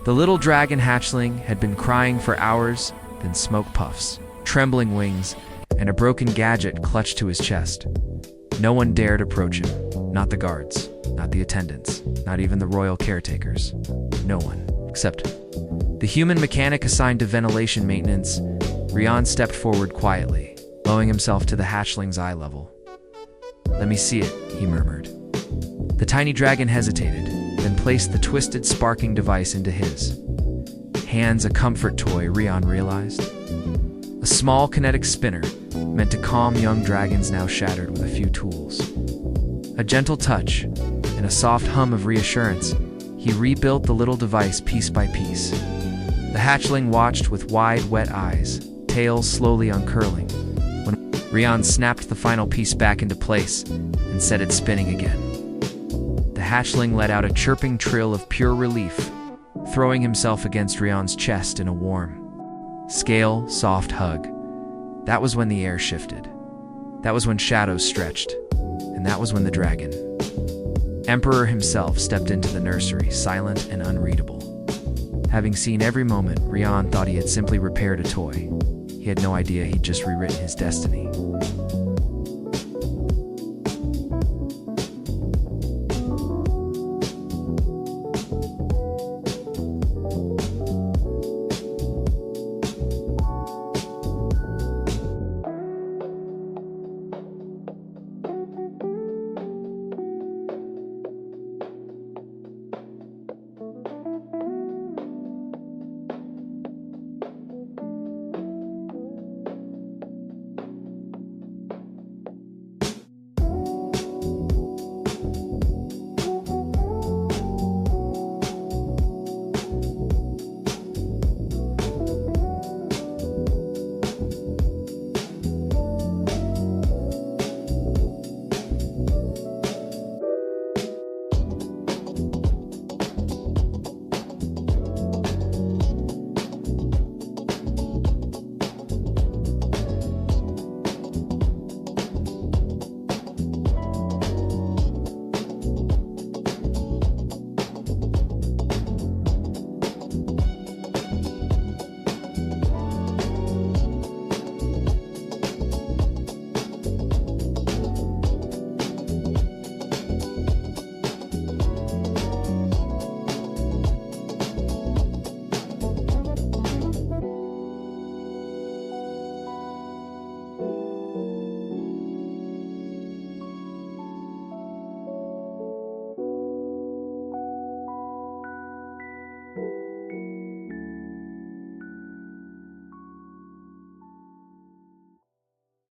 The little dragon hatchling had been crying for hours, then smoke puffs, trembling wings, and a broken gadget clutched to his chest. No one dared approach him. Not the guards, not the attendants, not even the royal caretakers. No one, except the human mechanic assigned to ventilation maintenance. Yahaan stepped forward quietly, lowering himself to the hatchling's eye level. "Let me see it," he murmured. The tiny dragon hesitated, then placed the twisted, sparking device into his hands. A comfort toy, Yahaan realized. A small kinetic spinner, meant to calm young dragons now shattered with a few tools. A gentle touch, and a soft hum of reassurance, he rebuilt the little device piece by piece. The hatchling watched with wide, wet eyes, tail slowly uncurling, when Yahaan snapped the final piece back into place and set it spinning again. The hatchling let out a chirping trill of pure relief, throwing himself against Yahaan's chest in a warm, scale, soft hug. That was when the air shifted. That was when shadows stretched. And that was when the dragon, Emperor himself, stepped into the nursery, silent and unreadable. Having seen every moment, Yahaan thought he had simply repaired a toy. He had no idea he'd just rewritten his destiny.